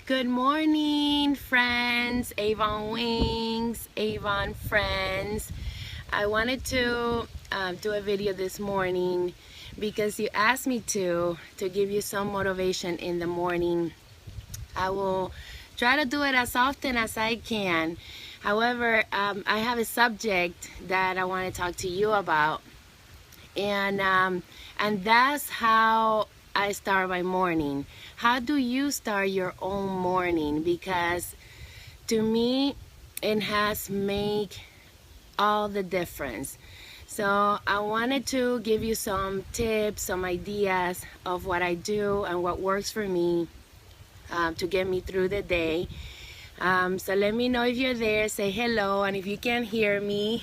Good morning, friends, Avon Wings, Avon friends. I wanted to do a video this morning because you asked me to give you some motivation in the morning. I will try to do it as often as I can. However, I have a subject that I want to talk to you about, and that's how I start my morning. How do you start your own morning? Because to me, it has made all the difference. So I wanted to give you some tips, some ideas of what I do and what works for me to get me through the day. So let me know if you're there, say hello, and if you can't hear me,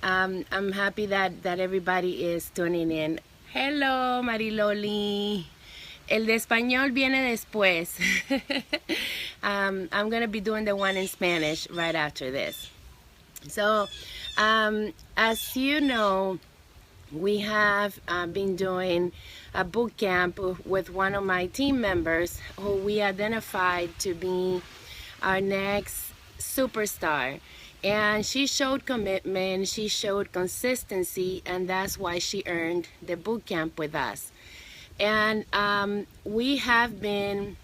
I'm happy that everybody is tuning in. Hello, Mariloli. El de español viene después. I'm going to be doing the one in Spanish right after this. So, as you know, we have been doing a boot camp with one of my team members who we identified to be our next superstar. And she showed commitment, she showed consistency, and that's why she earned the boot camp with us. And we have been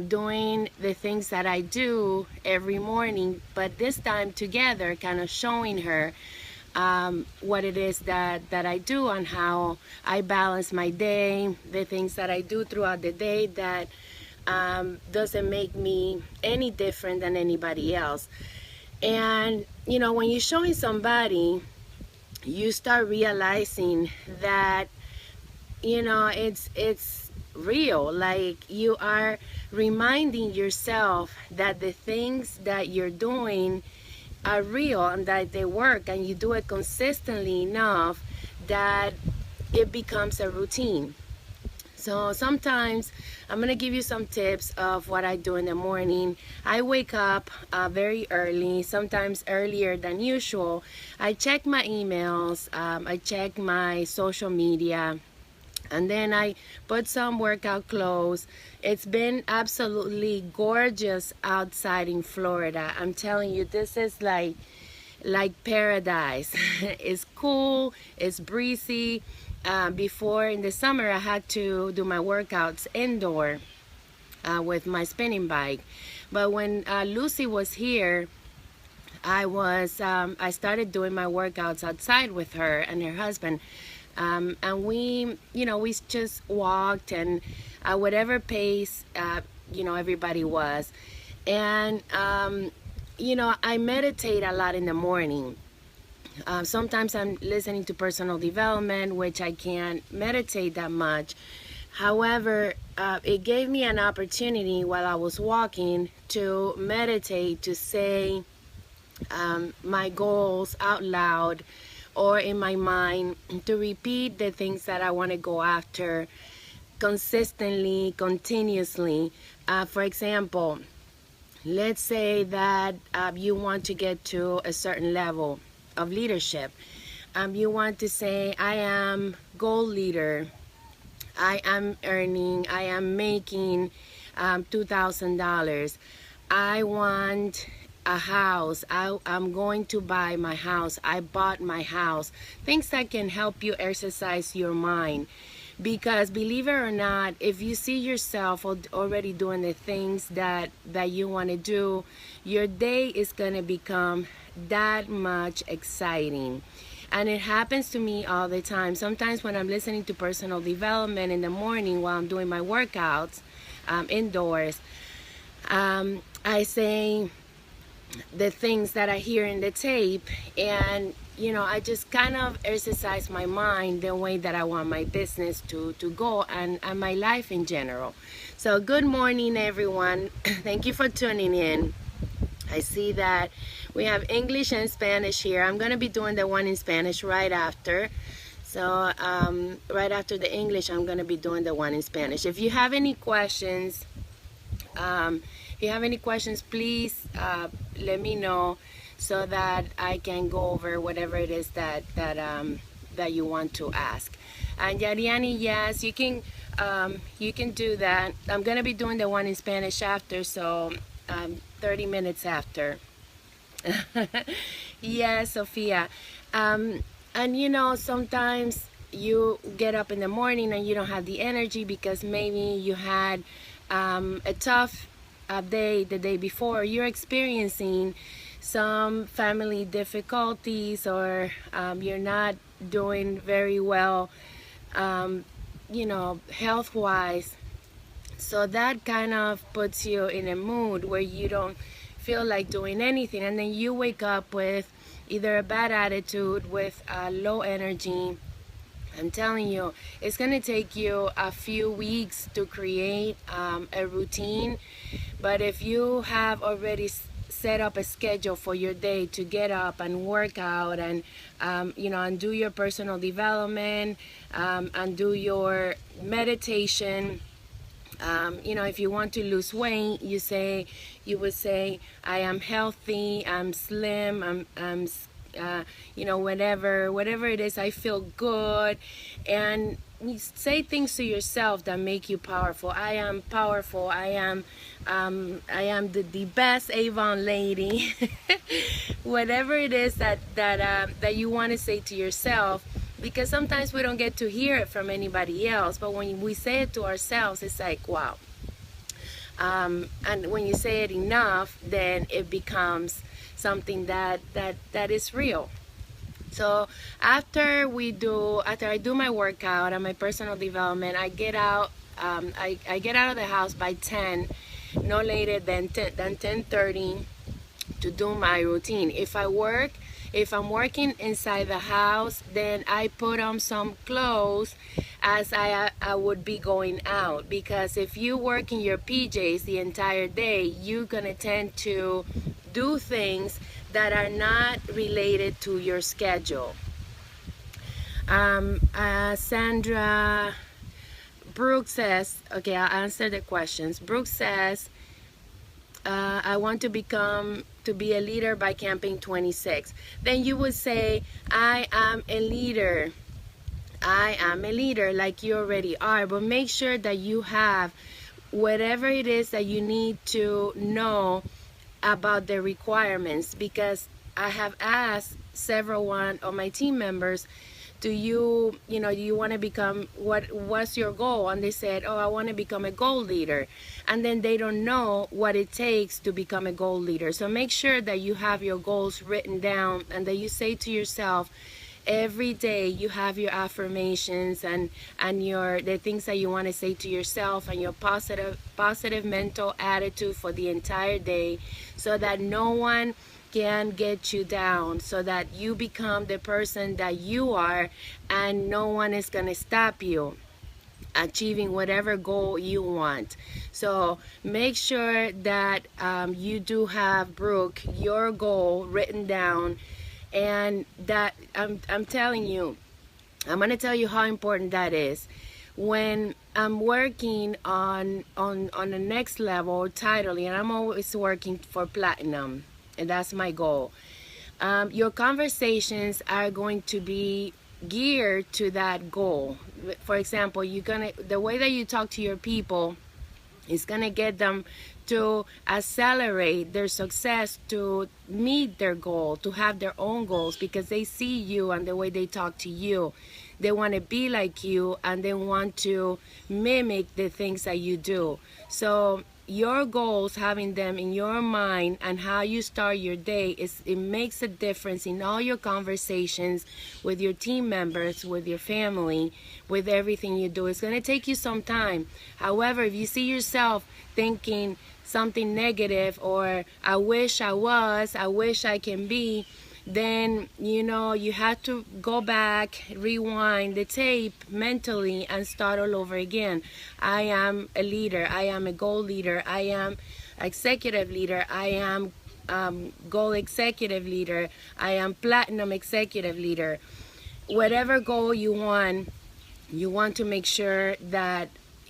doing the things that I do every morning, but this time together, kind of showing her what it is that I do and how I balance my day, the things that I do throughout the day that doesn't make me any different than anybody else. And you know, when you're showing somebody, you start realizing that, you know, it's real. Like, you are reminding yourself that the things that you're doing are real and that they work, and you do it consistently enough that it becomes a routine. So sometimes I'm going to give you some tips of what I do in the morning. I wake up very early, sometimes earlier than usual. I check my emails, I check my social media, and then I put some workout clothes. It's been absolutely gorgeous outside in Florida. I'm telling you, this is like paradise. It's cool, it's breezy. Before, in the summer, I had to do my workouts indoor with my spinning bike. But when Lucy was here, I started doing my workouts outside with her and her husband. And we just walked, and at whatever pace, everybody was. And, I meditate a lot in the morning. Sometimes I'm listening to personal development, which I can't meditate that much. However, it gave me an opportunity while I was walking to meditate, to say my goals out loud or in my mind, to repeat the things that I want to go after consistently, continuously. For example, let's say that you want to get to a certain level of leadership. You want to say, I am goal leader. I am making $2,000. I want a house. I'm going to buy my house. I bought my house. Things that can help you exercise your mind. Because believe it or not, if you see yourself already doing the things that you want to do, your day is going to become that much exciting. And it happens to me all the time. Sometimes when I'm listening to personal development in the morning while I'm doing my workouts indoors, I say the things that I hear in the tape, and I just kind of exercise my mind the way that I want my business to go, and my life in general. So good morning, everyone. Thank you for tuning in. I see that we have English and Spanish here. I'm going to be doing the one in Spanish right after. So right after the English, I'm going to be doing the one in Spanish. If you have any questions, please let me know so that I can go over whatever it is that you want to ask. And Yariani, yes, you can you can do that. I'm gonna be doing the one in Spanish after, so 30 minutes after. Yeah, Sophia. And you know, sometimes you get up in the morning and you don't have the energy because maybe you had a tough day the day before. You're experiencing some family difficulties, or you're not doing very well, you know, health-wise. So that kind of puts you in a mood where you don't feel like doing anything, and then you wake up with either a bad attitude, with low energy. I'm telling you, it's going to take you a few weeks to create a routine. But if you have already set up a schedule for your day to get up and work out, and you know, and do your personal development, and do your meditation. You know, if you want to lose weight, you would say, I am healthy, I'm slim, I'm you know, whatever it is, I feel good. And you say things to yourself that make you powerful. I am powerful. I am the best Avon lady. Whatever it is that you want to say to yourself, because sometimes we don't get to hear it from anybody else, but when we say it to ourselves, it's like, wow. And when you say it enough, then it becomes something that is real. So after I do my workout and my personal development, I get out. I get out of the house by 10, no later than 10:30, to do my routine. If I'm working inside the house, then I put on some clothes as I would be going out, because if you work in your PJs the entire day, you're gonna tend to do things that are not related to your schedule. Sandra Brooke says, okay, I'll answer the questions. Brooke says, I want to be a leader by camping 26. Then you would say, I am a leader. I am a leader, like you already are. But make sure that you have whatever it is that you need to know about the requirements, because I have asked several one of my team members, do you want to become, what's your goal? And they said, oh, I want to become a goal leader. And then they don't know what it takes to become a goal leader. So make sure that you have your goals written down, and that you say to yourself every day, you have your affirmations and the things that you want to say to yourself, and your positive mental attitude for the entire day, so that no one can get you down, so that you become the person that you are, and no one is going to stop you achieving whatever goal you want. So make sure that you do have, Brooke, your goal written down, and that I'm telling you, I'm going to tell you how important that is. When I'm working on the next level titling, and I'm always working for platinum, and that's my goal, your conversations are going to be geared to that goal. For example, the way that you talk to your people is gonna get them to accelerate their success, to meet their goal, to have their own goals, because they see you and the way they talk to you. They want to be like you, and they want to mimic the things that you do. So your goals, having them in your mind, and how you start your day, it makes a difference in all your conversations with your team members, with your family, with everything you do. It's going to take you some time. However, if you see yourself thinking something negative, or I wish I was, I wish I can be, then you have to go back, rewind the tape mentally, and start all over again. I am a leader. I am a goal leader. I am executive leader. I am goal executive leader. I am platinum executive leader. Whatever goal you want to make sure that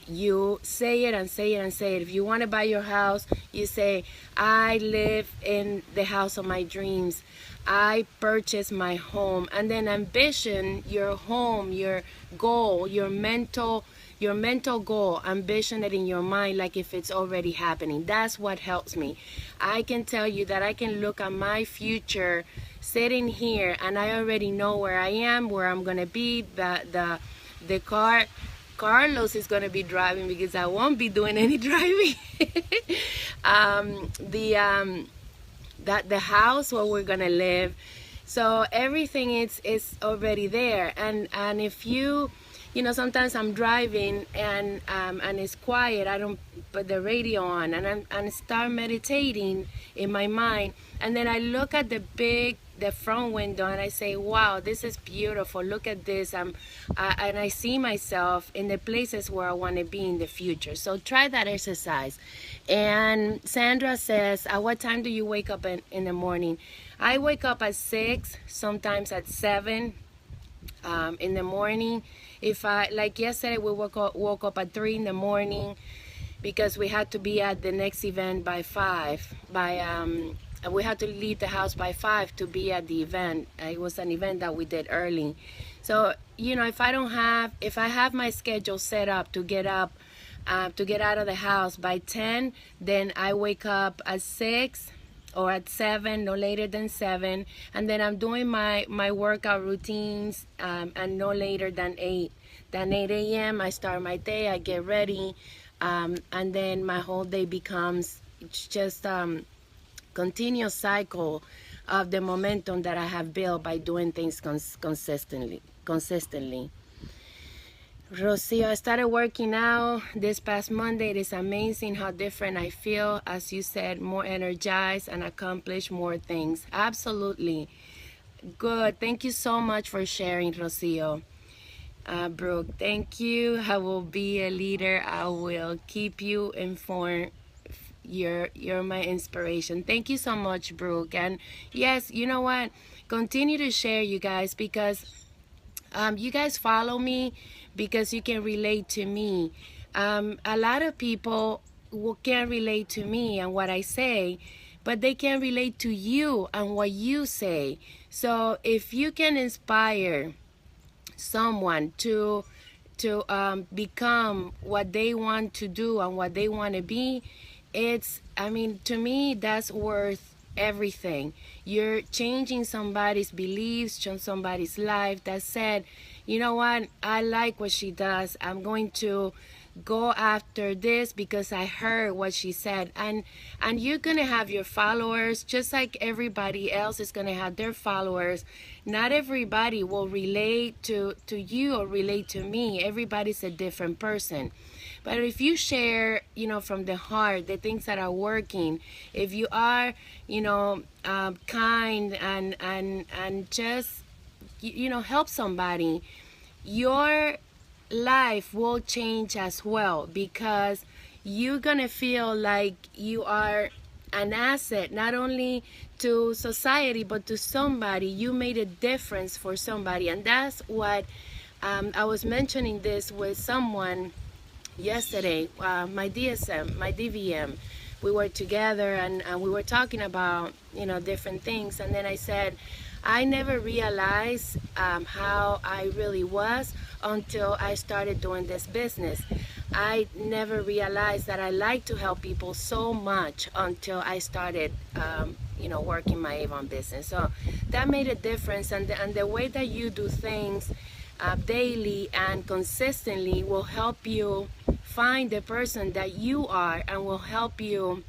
you say it and say it and say it. If you want to buy your house, you say, I live in the house of my dreams. I purchase my home. And then ambition your home, your goal, your mental your mental goal, ambition it in your mind like if it's already happening. That's what helps me. I can tell you that I can look at my future sitting here and I already know where I am, where I'm gonna be. The car Carlos is gonna be driving because I won't be doing any driving. The house where we're gonna live. So everything is already there. And if you know, sometimes I'm driving and it's quiet. I don't put the radio on, and I start meditating in my mind, and then I look at the front window and I say, wow, this is beautiful. Look at this. And I see myself in the places where I want to be in the future. So try that exercise. And Sandra says, at what time do you wake up in the morning? I wake up at 6, sometimes at 7 in the morning. If like yesterday, we woke up at 3 in the morning because we had to be at the next event by 5. We had to leave the house by 5 to be at the event. It was an event that we did early. So, you know, if I have my schedule set up to get up, to get out of the house by 10, then I wake up at 6 or at 7, no later than 7, and then I'm doing my workout routines, and no later than 8 a.m. I start my day, I get ready, and then my whole day becomes just continuous cycle of the momentum that I have built by doing things consistently. Rocio, I started working out this past Monday. It is amazing how different I feel. As you said, more energized and accomplish more things. Absolutely. Good. Thank you so much for sharing, Rocio. Brooke, thank you. I will be a leader. I will keep you informed. You're my inspiration. Thank you so much, Brooke. And yes, you know what? Continue to share, you guys, because you guys follow me because you can relate to me. A lot of people can relate to me and what I say, but they can relate to you and what you say. So if you can inspire someone to become what they want to do and what they want to be, I mean, to me, that's worth everything. You're changing somebody's beliefs, changing somebody's life that said, you know what, I like what she does. I'm going to go after this because I heard what she said. And you're going to have your followers just like everybody else is going to have their followers. Not everybody will relate to you or relate to me. Everybody's a different person. But if you share, you know, from the heart, the things that are working, if you are, you know, kind and just, you know, help somebody, your life will change as well, because you're gonna feel like you are an asset, not only to society, but to somebody. You made a difference for somebody. And that's what I was mentioning this with someone yesterday, my DSM, my DVM. We were together and we were talking about, you know, different things. And then I said, I never realized how I really was until I started doing this business. I never realized that I like to help people so much until I started, you know, working my Avon business. So that made a difference. And the way that you do things daily and consistently will help you find the person that you are and will help you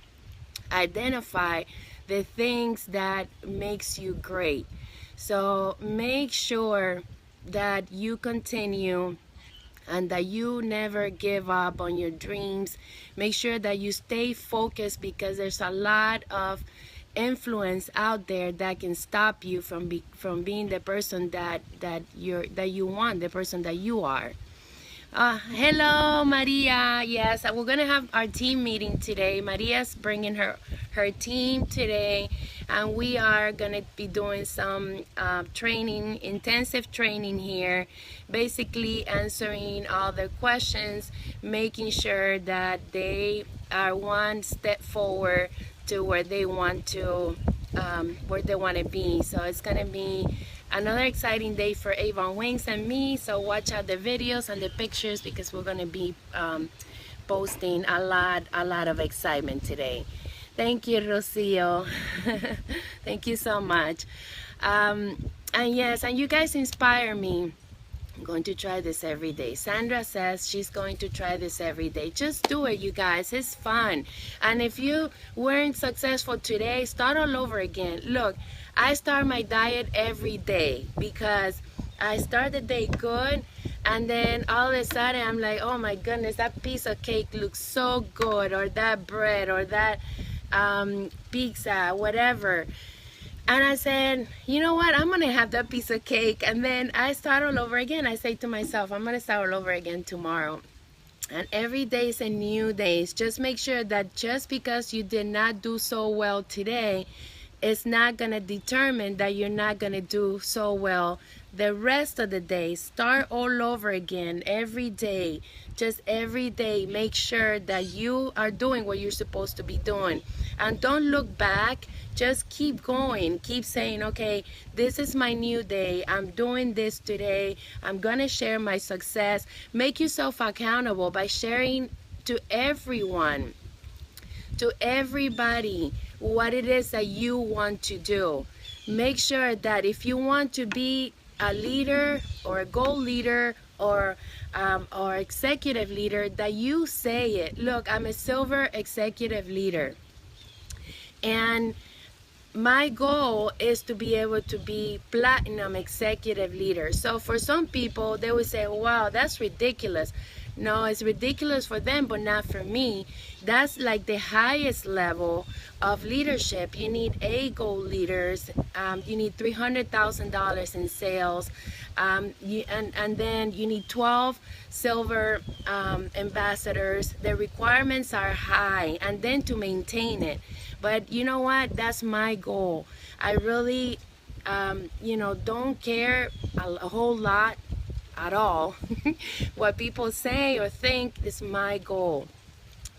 identify the things that makes you great. So make sure that you continue and that you never give up on your dreams. Make sure that you stay focused, because there's a lot of influence out there that can stop you from being the person that you want, the person that you are. Hello, Maria. Yes, we're gonna have our team meeting today. Maria's bringing her team today, and we are gonna be doing some training, intensive training here, basically answering all the questions, making sure that they are one step forward to where they want to be. So it's gonna be another exciting day for Avon Wings and me. So watch out the videos and the pictures because we're gonna be posting a lot of excitement today. Thank you, Rocio. Thank you so much. And yes, and you guys inspire me. I'm going to try this every day. Sandra says she's going to try this every day. Just do it, you guys. It's fun. And if you weren't successful today, start all over again. Look, I start my diet every day because I start the day good, and then all of a sudden I'm like, oh my goodness, that piece of cake looks so good, or that bread, or that pizza, whatever. And I said, you know what, I'm gonna have that piece of cake. And then I start all over again. I say to myself, I'm gonna start all over again tomorrow. And every day is a new day. Just make sure that just because you did not do so well today, it's not gonna determine that you're not gonna do so well the rest of the day. Start all over again every day. Just every day, make sure that you are doing what you're supposed to be doing. And don't look back. Just keep going. Keep saying, okay, this is my new day. I'm doing this today. I'm gonna share my success. Make yourself accountable by sharing to everyone, to everybody, what it is that you want to do. Make sure that if you want to be a leader or a goal leader or executive leader, that you say it. Look, I'm a silver executive leader, and my goal is to be able to be platinum executive leader. So for some people, they would say, wow, that's ridiculous. No, it's ridiculous for them, but not for me. That's like the highest level of leadership. You need A goal leaders. You need $300,000 in sales. And then you need 12 silver ambassadors. The requirements are high, and then to maintain it. But you know what? That's my goal. I really, don't care a whole lot at all. What people say or think is my goal.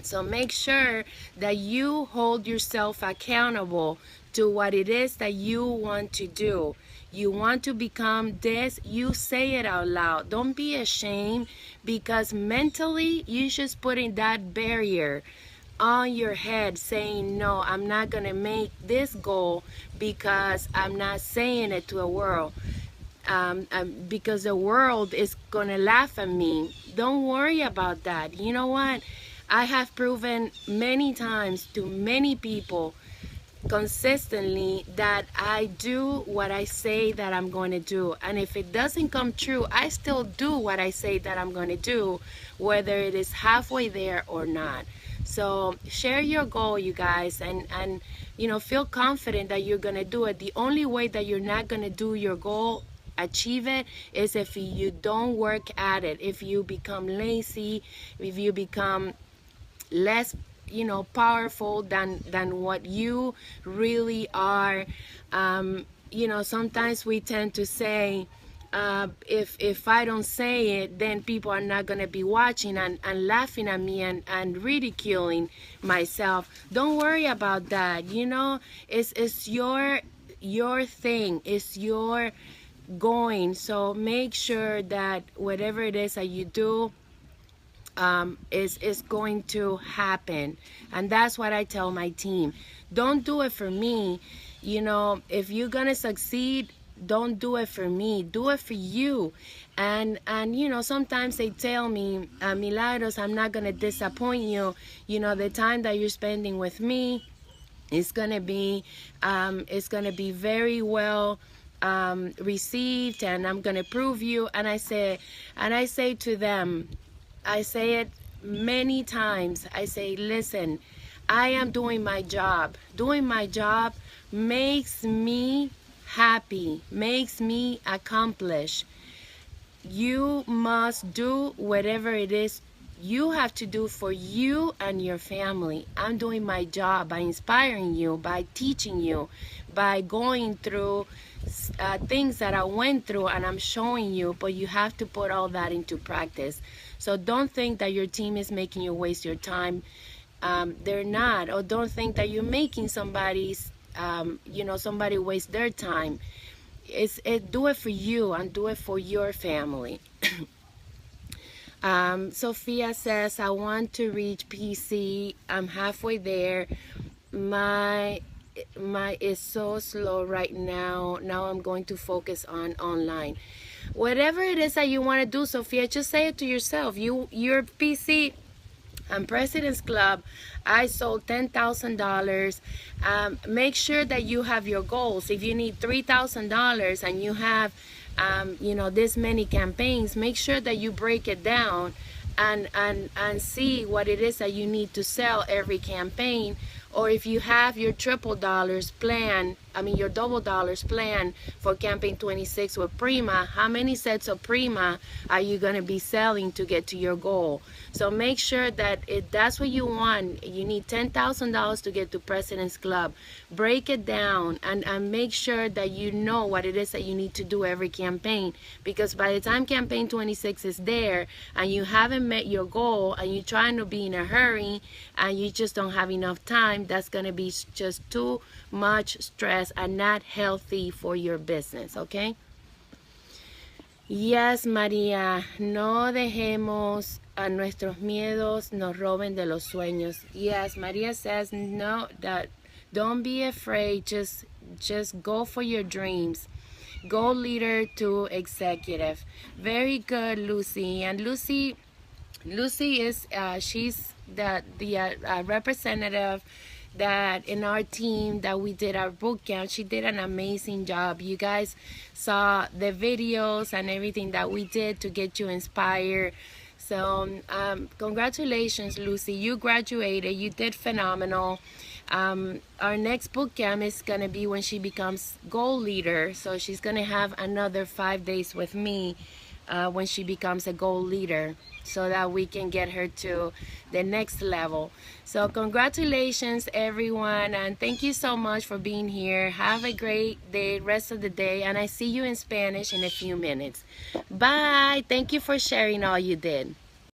So make sure that you hold yourself accountable to what it is that you want to do. You want to become this, you say it out loud. Don't be ashamed, because mentally you just putting that barrier on your head saying, no, I'm not gonna make this goal because I'm not saying it to the world. Because the world is gonna laugh at me. Don't worry about that. You know what? I have proven many times to many people consistently that I do what I say that I'm going to do. And if it doesn't come true, I still do what I say that I'm going to do, whether it is halfway there or not. So share your goal, you guys, and feel confident that you're going to do it. The only way that you're not going to do your goal, achieve it, is if you don't work at it. If you become lazy, if you become less powerful than what you really are. Sometimes we tend to say, if I don't say it, then people are not going to be watching and laughing at me and ridiculing myself. Don't worry about that. It's your thing. It's your going. So make sure that whatever it is that you do is going to happen. And that's what I tell my team. Don't do it for me. If you're gonna succeed, don't do it for me, do it for you. And sometimes they tell me, Milagros, I'm not gonna disappoint you. The time that you're spending with me is gonna be very well received, and I'm gonna prove you. And I say to them, I say it many times. I say, listen, I am doing my job. Doing my job makes me happy, makes me accomplish. You must do whatever it is you have to do for you and your family. I'm doing my job by inspiring you, by teaching you, by going through things that I went through, and I'm showing you, but you have to put all that into practice. So don't think that your team is making you waste your time. They're not. Or don't think that you're making somebody waste their time. do it for you and do it for your family. Sophia says, I want to reach PC. I'm halfway there. My is so slow right now. Now I'm going to focus on online. Whatever it is that you want to do, Sophia, just say it to yourself. Your PC and President's Club, I sold $10,000. Make sure that you have your goals. If you need $3,000 and you have this many campaigns, make sure that you break it down and see what it is that you need to sell every campaign. Or if you have your triple dollars plan, your double dollars plan for campaign 26 with Prima, how many sets of Prima are you going to be selling to get to your goal? So make sure that if that's what you want, you need $10,000 to get to President's Club. Break it down and make sure that you know what it is that you need to do every campaign. Because by the time campaign 26 is there and you haven't met your goal and you're trying to be in a hurry and you just don't have enough time, that's going to be just too much stress and not healthy for your business, okay? Yes, María, no dejemos a nuestros miedos nos roben de los sueños. Yes, María says, no, that don't be afraid, just go for your dreams. Goal leader to executive. Very good, Lucy. And Lucy is she's the representative that in our team that we did our boot camp. She did an amazing job. You guys saw the videos and everything that we did to get you inspired. So congratulations, Lucy. You graduated. You did phenomenal. Our next boot camp is going to be when she becomes goal leader. So she's going to have another 5 days with me when she becomes a goal leader, so that we can get her to the next level. So congratulations, everyone, and thank you so much for being here. Have a great day, rest of the day, and I see you in Spanish in a few minutes. Bye. Thank you for sharing all you did.